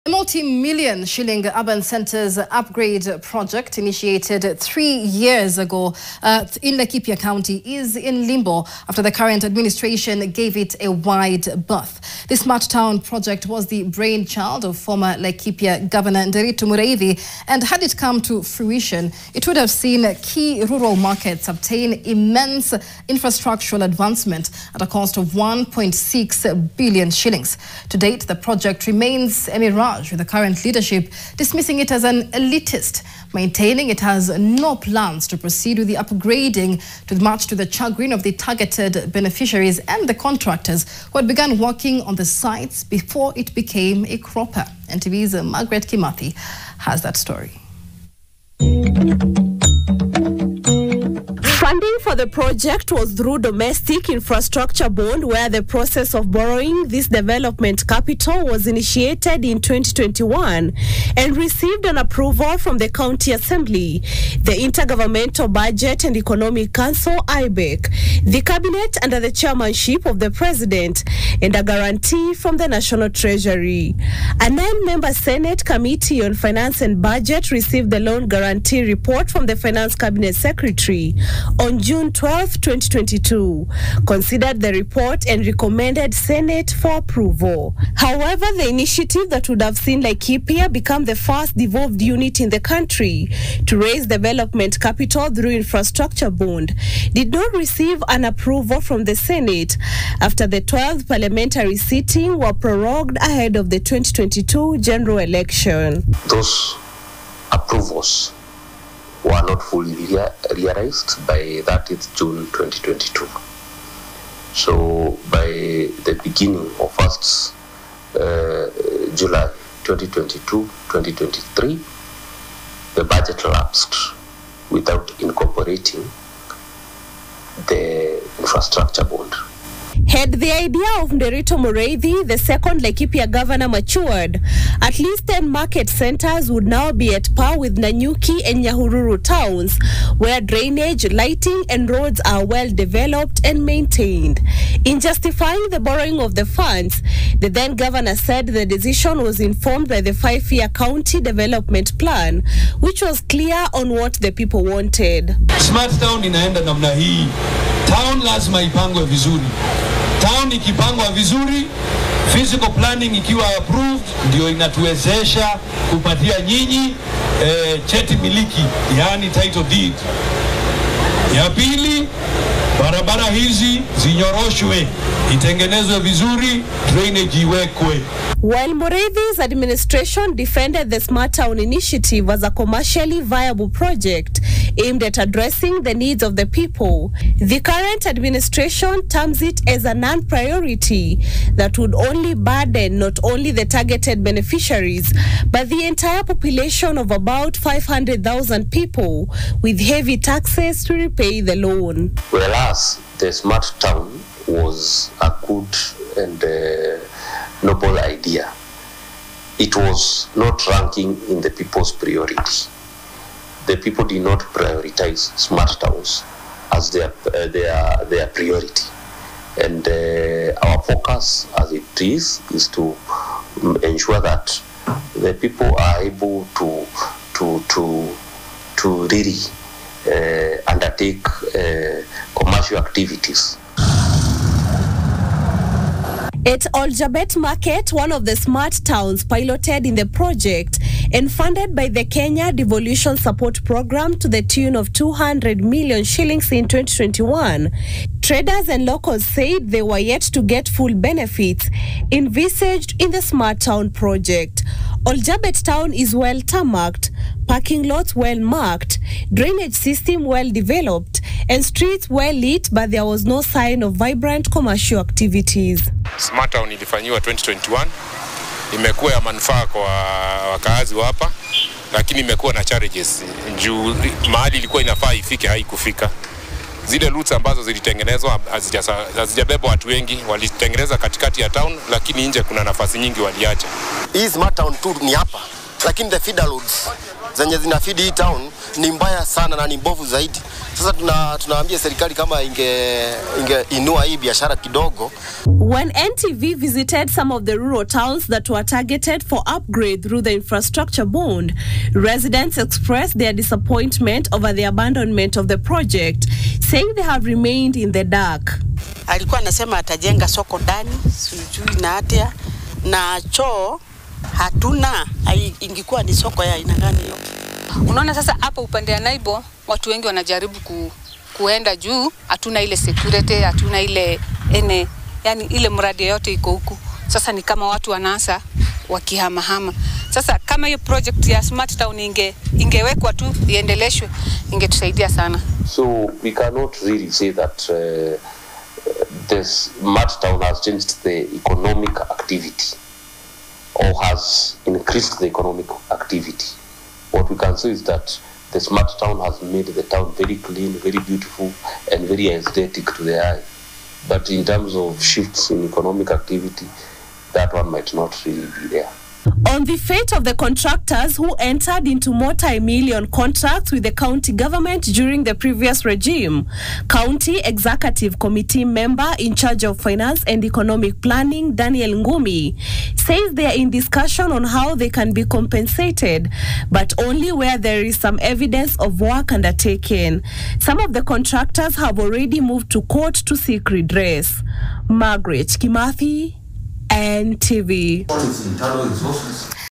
A multi-million shilling urban centers upgrade project initiated 3 years ago in Laikipia County is in limbo after the current administration gave it a wide berth. The Smart Town project was the brainchild of former Laikipia Governor Nderitu Mureithi, and had it come to fruition, it would have seen key rural markets obtain immense infrastructural advancement at a cost of 1.6 billion shillings. To date, the project remains a mirage, with the current leadership dismissing it as an elitist, maintaining it has no plans to proceed with the upgrading much to the chagrin of the targeted beneficiaries and the contractors who had begun working on the sites before it became a cropper. NTV's Margaret Kimathi has that story. Funding for the project was through domestic infrastructure bond, where the process of borrowing this development capital was initiated in 2021 and received an approval from the County Assembly, the Intergovernmental Budget and Economic Council (IBEC), the Cabinet under the chairmanship of the President, and a guarantee from the National Treasury. A 9-member Senate Committee on Finance and Budget received the loan guarantee report from the Finance Cabinet Secretary on June 12, 2022, considered the report and recommended Senate for approval. However, the initiative that would have seen Laikipia become the first devolved unit in the country to raise development capital through infrastructure bond did not receive an approval from the Senate after the 12th parliamentary sitting were prorogued ahead of the 2022 general election. Those approvals were not fully realized by 30th June 2022. So by the beginning of 1st July 2022-2023, the budget lapsed without incorporating the infrastructure bond. Had the idea of Nderitu Mureithi, the second Laikipia governor, matured, at least 10 market centers would now be at par with Nanyuki and Nyahururu towns, where drainage, lighting and roads are well developed and maintained. In justifying the borrowing of the funds, the then governor said the decision was informed by the 5-year county development plan, which was clear on what the people wanted. Smart Town inaenda namna hii. Town lazima ipangwe vizuri. Town ikipangwa vizuri, physical planning ikiwa approved, ndio inatuwezesha kupatia nyinyi cheti miliki, yani title deed. Ya pili, barabara hizi zinyoroshwe, itengenezwe vizuri, drainage iwekwe. While Mureithi's administration defended the Smart Town initiative as a commercially viable project aimed at addressing the needs of the people, the current administration terms it as a non-priority that would only burden not only the targeted beneficiaries, but the entire population of about 500,000 people with heavy taxes to repay the loan. Whereas the Smart Town was a good and noble idea, it was not ranking in the people's priority. The people did not prioritize smart towns as their priority, and our focus, as it is to ensure that the people are able to really undertake commercial activities. At Oljabet Market, one of the smart towns piloted in the project and funded by the Kenya Devolution Support Program to the tune of 200 million shillings in 2021, traders and locals said they were yet to get full benefits envisaged in the Smart Town project. Oljabet town is well tarmacked, parking lots well marked, drainage system well developed, and streets well lit, but there was no sign of vibrant commercial activities. Smart Town ilifanyiwa 2021, imekuwa ya manufaa kwa wakaazi hapa, lakini imekuwa na challenges. Juu mahali ilikuwa inafaa ifike haikufika. Zile routes ambazo zilitengenezwa hazijabeba watu wengi, walitengeneza katikati ya town, lakini nje kuna nafasi nyingi waliacha. Hii Smart Town tu ni hapa lakini the feeder roads zenye zina feed hii town ni mbaya sana na ni mbovu zaidi. Sasa tunaambia serikali kama inua hii biashara kidogo. When NTV visited some of the rural towns that were targeted for upgrade through the infrastructure bond, residents expressed their disappointment over the abandonment of the project, saying they have remained in the dark. Alikuwa anasema atajenga soko ndani, sijui na hatia, na choo hatuna, ingekuwa ni soko ya aina gani hiyo? Unaona sasa hapa upande ya Naibo watu wengi wanajaribu kuenda juu, hatuna ile security, hatuna ile yani ile mradi yote iko huku. Sasa ni kama watu wanaanza wakihama. Sasa kama hiyo project ya Smart Town ingewekwa tu iendeleshwe, ingetusaidia sana. So we cannot really say that this Smart Town has changed the economic activity or has increased the economic activity. What we can say is that the Smart Town has made the town very clean, very beautiful, and very aesthetic to the eye. But in terms of shifts in economic activity, that one might not really be there. On the fate of the contractors who entered into multi-million contracts with the county government during the previous regime, County Executive Committee member in charge of finance and economic planning, Daniel Ngumi, says they are in discussion on how they can be compensated, but only where there is some evidence of work undertaken. Some of the contractors have already moved to court to seek redress. Margaret Kimathi, NTV.